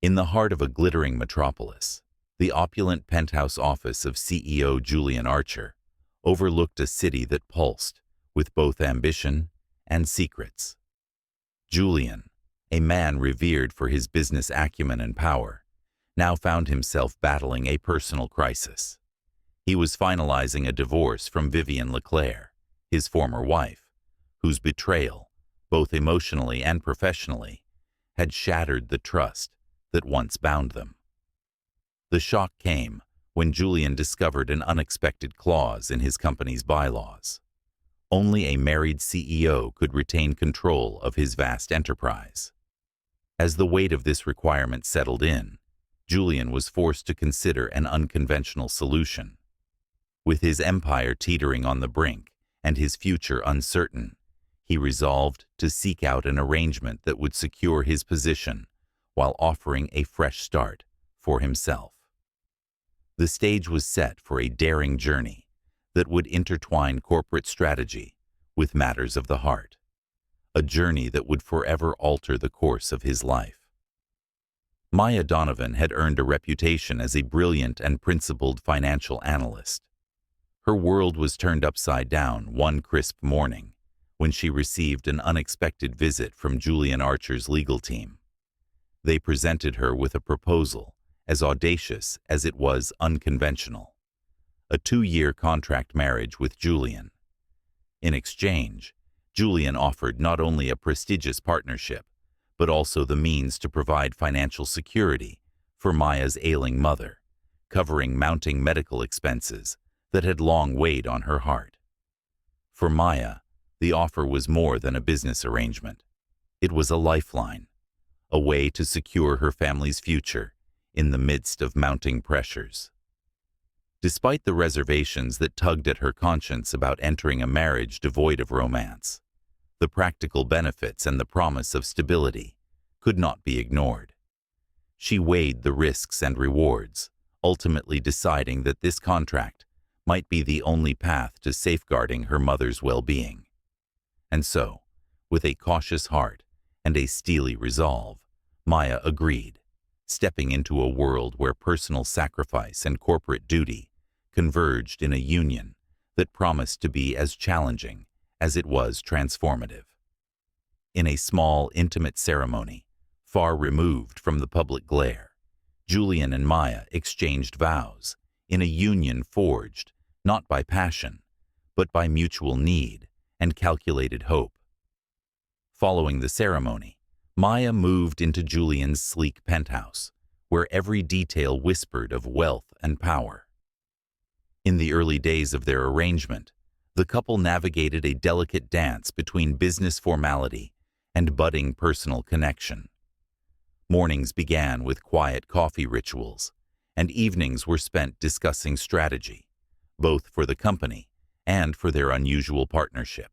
In the heart of a glittering metropolis, the opulent penthouse office of CEO Julian Archer overlooked a city that pulsed with both ambition and secrets. Julian, a man revered for his business acumen and power, now found himself battling a personal crisis. He was finalizing a divorce from Vivienne Leclerc, his former wife, whose betrayal, both emotionally and professionally, had shattered the trust that once bound them. The shock came when Julian discovered an unexpected clause in his company's bylaws. Only a married CEO could retain control of his vast enterprise. As the weight of this requirement settled in, Julian was forced to consider an unconventional solution. With his empire teetering on the brink and his future uncertain, he resolved to seek out an arrangement that would secure his position while offering a fresh start for himself. The stage was set for a daring journey that would intertwine corporate strategy with matters of the heart, a journey that would forever alter the course of his life. Maya Donovan had earned a reputation as a brilliant and principled financial analyst. Her world was turned upside down one crisp morning when she received an unexpected visit from Julian Archer's legal team. They presented her with a proposal as audacious as it was unconventional: a 2-year contract marriage with Julian. In exchange, Julian offered not only a prestigious partnership, but also the means to provide financial security for Maya's ailing mother, covering mounting medical expenses that had long weighed on her heart. For Maya, the offer was more than a business arrangement. It was a lifeline, a way to secure her family's future in the midst of mounting pressures. Despite the reservations that tugged at her conscience about entering a marriage devoid of romance, the practical benefits and the promise of stability could not be ignored. She weighed the risks and rewards, ultimately deciding that this contract might be the only path to safeguarding her mother's well-being. And so, with a cautious heart and a steely resolve, Maya agreed, stepping into a world where personal sacrifice and corporate duty converged in a union that promised to be as challenging as it was transformative. In a small, intimate ceremony, far removed from the public glare, Julian and Maya exchanged vows in a union forged not by passion, but by mutual need and calculated hope. Following the ceremony, Maya moved into Julian's sleek penthouse, where every detail whispered of wealth and power. In the early days of their arrangement, the couple navigated a delicate dance between business formality and budding personal connection. Mornings began with quiet coffee rituals, and evenings were spent discussing strategy, both for the company and for their unusual partnership.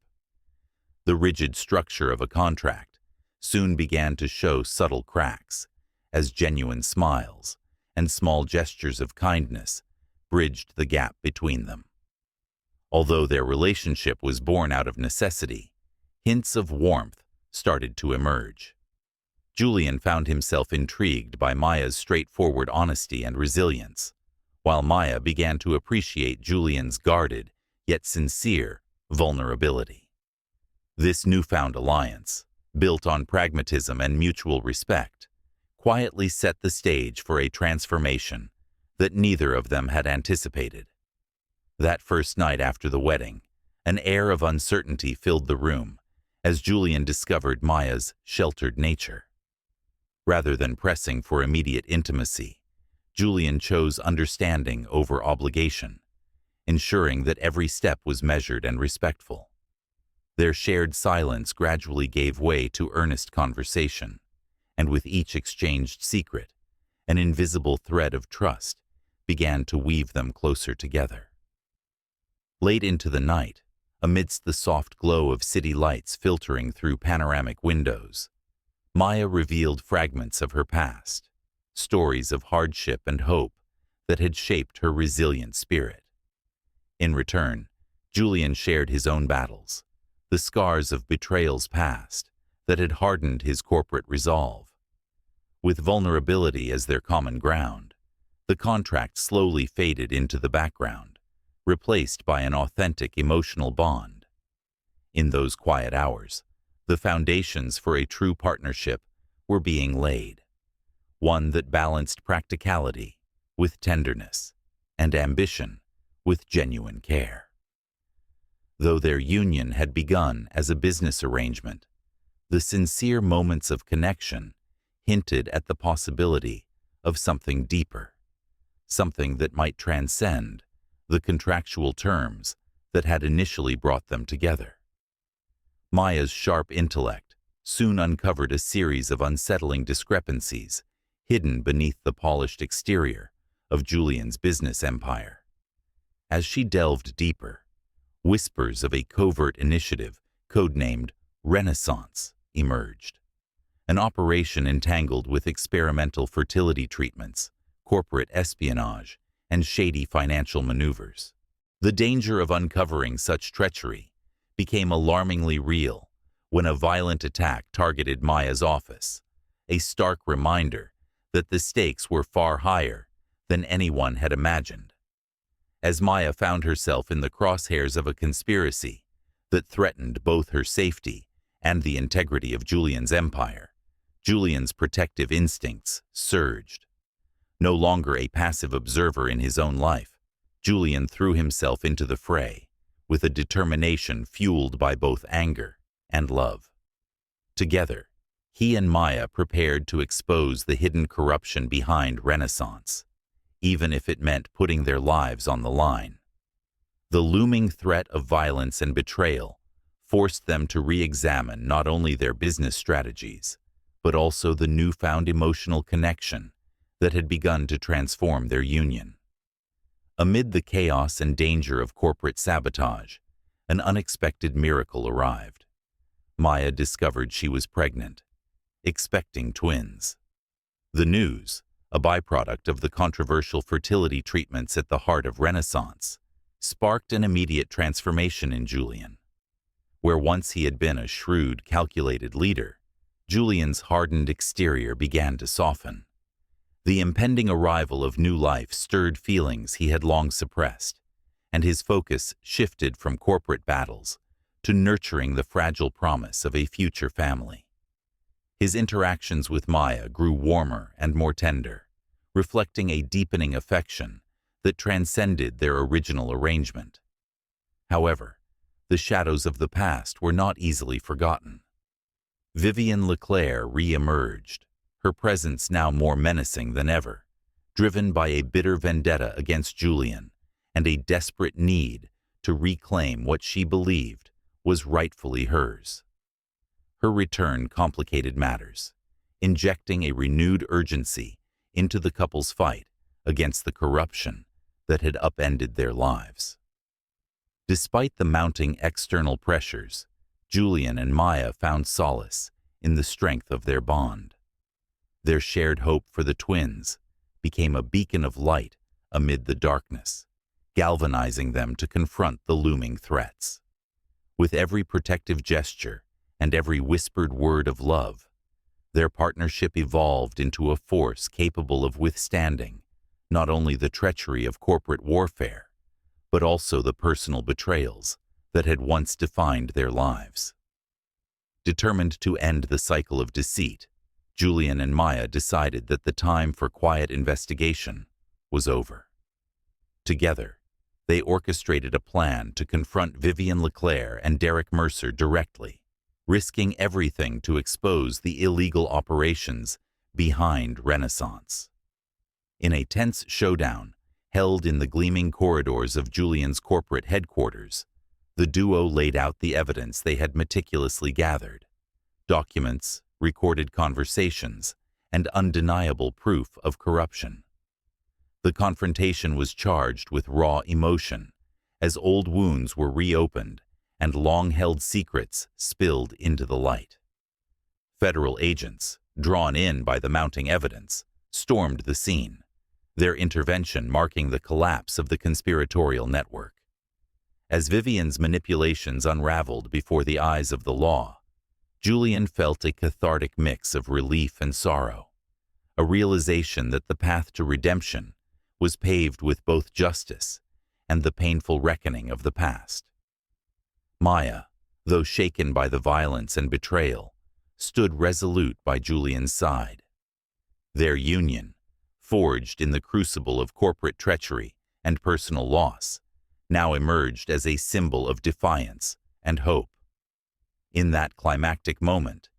The rigid structure of a contract soon began to show subtle cracks as genuine smiles and small gestures of kindness bridged the gap between them. Although their relationship was born out of necessity, hints of warmth started to emerge. Julian found himself intrigued by Maya's straightforward honesty and resilience, while Maya began to appreciate Julian's guarded, yet sincere, vulnerability. This newfound alliance, built on pragmatism and mutual respect, quietly set the stage for a transformation that neither of them had anticipated. That first night after the wedding, an air of uncertainty filled the room as Julian discovered Maya's sheltered nature. Rather than pressing for immediate intimacy, Julian chose understanding over obligation, ensuring that every step was measured and respectful. Their shared silence gradually gave way to earnest conversation, and with each exchanged secret, an invisible thread of trust began to weave them closer together. Late into the night, amidst the soft glow of city lights filtering through panoramic windows, Maya revealed fragments of her past, stories of hardship and hope that had shaped her resilient spirit. In return, Julian shared his own battles, the scars of betrayals past that had hardened his corporate resolve. With vulnerability as their common ground, the contract slowly faded into the background, replaced by an authentic emotional bond. In those quiet hours, the foundations for a true partnership were being laid, one that balanced practicality with tenderness and ambition with genuine care. Though their union had begun as a business arrangement, the sincere moments of connection hinted at the possibility of something deeper, something that might transcend the contractual terms that had initially brought them together. Maya's sharp intellect soon uncovered a series of unsettling discrepancies hidden beneath the polished exterior of Julian's business empire. As she delved deeper, whispers of a covert initiative codenamed Renaissance emerged, an operation entangled with experimental fertility treatments, corporate espionage, and shady financial maneuvers. The danger of uncovering such treachery became alarmingly real when a violent attack targeted Maya's office, a stark reminder that the stakes were far higher than anyone had imagined. As Maya found herself in the crosshairs of a conspiracy that threatened both her safety and the integrity of Julian's empire, Julian's protective instincts surged. No longer a passive observer in his own life, Julian threw himself into the fray with a determination fueled by both anger and love. Together, he and Maya prepared to expose the hidden corruption behind Renaissance, even if it meant putting their lives on the line. The looming threat of violence and betrayal forced them to re-examine not only their business strategies, but also the newfound emotional connection that had begun to transform their union. Amid the chaos and danger of corporate sabotage, an unexpected miracle arrived. Maya discovered she was pregnant, expecting twins. The news, a byproduct of the controversial fertility treatments at the heart of Renaissance, sparked an immediate transformation in Julian. Where once he had been a shrewd, calculated leader, Julian's hardened exterior began to soften. The impending arrival of new life stirred feelings he had long suppressed, and his focus shifted from corporate battles to nurturing the fragile promise of a future family. His interactions with Maya grew warmer and more tender, reflecting a deepening affection that transcended their original arrangement. However, the shadows of the past were not easily forgotten. Vivienne Leclerc re-emerged, her presence now more menacing than ever, driven by a bitter vendetta against Julian and a desperate need to reclaim what she believed was rightfully hers. Her return complicated matters, injecting a renewed urgency into the couple's fight against the corruption that had upended their lives. Despite the mounting external pressures, Julian and Maya found solace in the strength of their bond. Their shared hope for the twins became a beacon of light amid the darkness, galvanizing them to confront the looming threats. With every protective gesture and every whispered word of love, their partnership evolved into a force capable of withstanding not only the treachery of corporate warfare, but also the personal betrayals that had once defined their lives. Determined to end the cycle of deceit, Julian and Maya decided that the time for quiet investigation was over. Together, they orchestrated a plan to confront Vivienne Leclerc and Derek Mercer directly, risking everything to expose the illegal operations behind Renaissance. In a tense showdown held in the gleaming corridors of Julian's corporate headquarters, the duo laid out the evidence they had meticulously gathered: documents, recorded conversations, and undeniable proof of corruption. The confrontation was charged with raw emotion, as old wounds were reopened and long-held secrets spilled into the light. Federal agents, drawn in by the mounting evidence, stormed the scene, their intervention marking the collapse of the conspiratorial network. As Vivienne's manipulations unraveled before the eyes of the law, Julian felt a cathartic mix of relief and sorrow. a realization that the path to redemption was paved with both justice and the painful reckoning of the past. Maya, though shaken by the violence and betrayal, stood resolute by Julian's side. Their union, forged in the crucible of corporate treachery and personal loss, now emerged as a symbol of defiance and hope. In that climactic moment,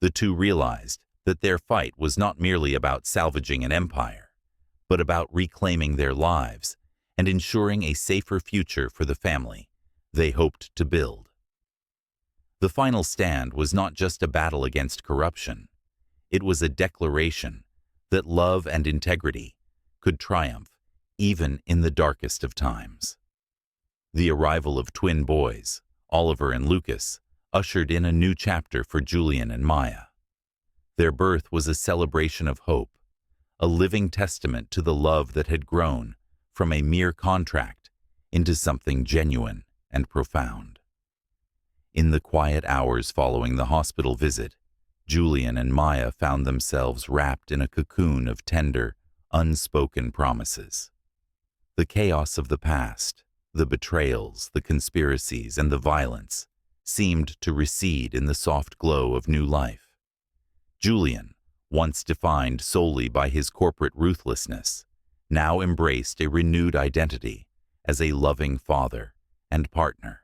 the two realized that their fight was not merely about salvaging an empire, but about reclaiming their lives and ensuring a safer future for the family they hoped to build. The final stand was not just a battle against corruption. It was a declaration that love and integrity could triumph even in the darkest of times. The arrival of twin boys, Oliver and Lucas, ushered in a new chapter for Julian and Maya. Their birth was a celebration of hope, a living testament to the love that had grown from a mere contract into something genuine and profound. In the quiet hours following the hospital visit, Julian and Maya found themselves wrapped in a cocoon of tender, unspoken promises. The chaos of the past, the betrayals, the conspiracies, and the violence seemed to recede in the soft glow of new life. Julian, once defined solely by his corporate ruthlessness, now embraced a renewed identity as a loving father and partner.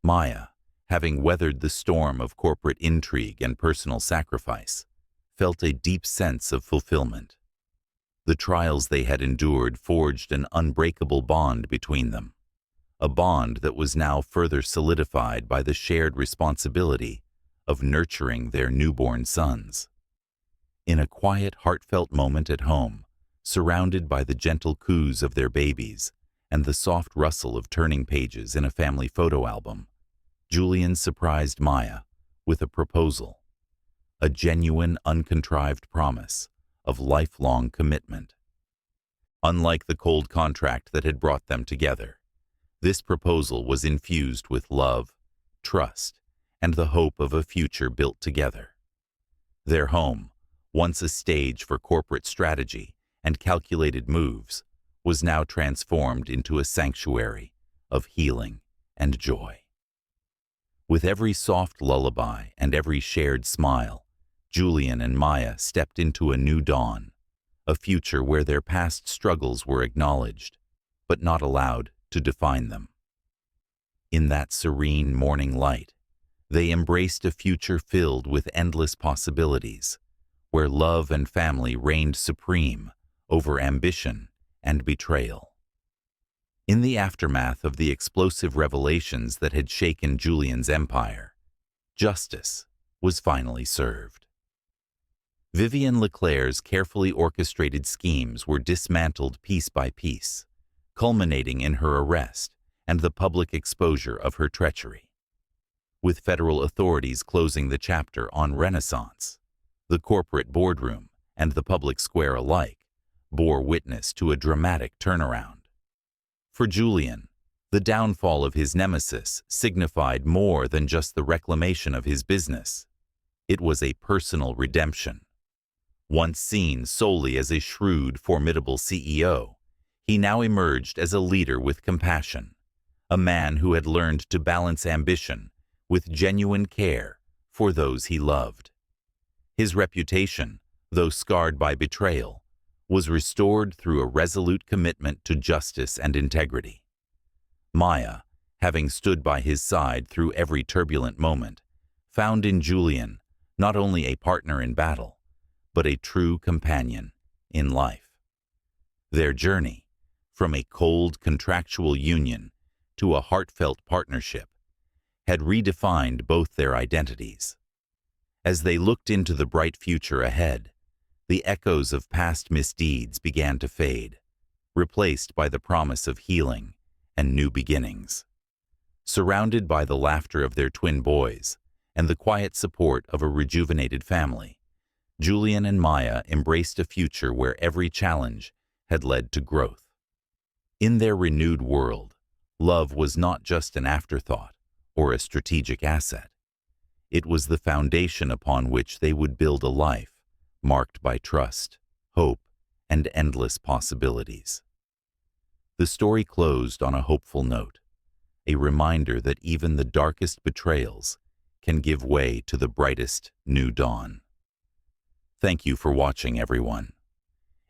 Maya, having weathered the storm of corporate intrigue and personal sacrifice, felt a deep sense of fulfillment. The trials they had endured forged an unbreakable bond between them, a bond that was now further solidified by the shared responsibility of nurturing their newborn sons. In a quiet, heartfelt moment at home, surrounded by the gentle coos of their babies and the soft rustle of turning pages in a family photo album, Julian surprised Maya with a proposal, a genuine, uncontrived promise of lifelong commitment. Unlike the cold contract that had brought them together, this proposal was infused with love, trust, and the hope of a future built together. Their home, once a stage for corporate strategy and calculated moves, was now transformed into a sanctuary of healing and joy. With every soft lullaby and every shared smile, Julian and Maya stepped into a new dawn, a future where their past struggles were acknowledged, but not allowed to define them. In that serene morning light, they embraced a future filled with endless possibilities, where love and family reigned supreme over ambition and betrayal. In the aftermath of the explosive revelations that had shaken Julian's empire, justice was finally served. Vivienne Leclerc's carefully orchestrated schemes were dismantled piece by piece, culminating in her arrest and the public exposure of her treachery. With federal authorities closing the chapter on Renaissance, the corporate boardroom and the public square alike bore witness to a dramatic turnaround. For Julian, the downfall of his nemesis signified more than just the reclamation of his business. It was a personal redemption. Once seen solely as a shrewd, formidable CEO, he now emerged as a leader with compassion, a man who had learned to balance ambition with genuine care for those he loved. His reputation, though scarred by betrayal, was restored through a resolute commitment to justice and integrity. Maya, having stood by his side through every turbulent moment, found in Julian not only a partner in battle, but a true companion in life. Their journey, from a cold contractual union to a heartfelt partnership, had redefined both their identities. As they looked into the bright future ahead, the echoes of past misdeeds began to fade, replaced by the promise of healing and new beginnings. Surrounded by the laughter of their twin boys and the quiet support of a rejuvenated family, Julian and Maya embraced a future where every challenge had led to growth. In their renewed world, love was not just an afterthought or a strategic asset. It was the foundation upon which they would build a life marked by trust, hope, and endless possibilities. The story closed on a hopeful note, a reminder that even the darkest betrayals can give way to the brightest new dawn. Thank you for watching, everyone.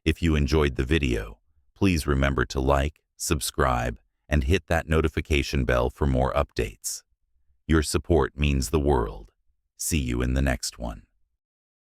If you enjoyed the video, please remember to like, subscribe, and hit that notification bell for more updates. Your support means the world. See you in the next one.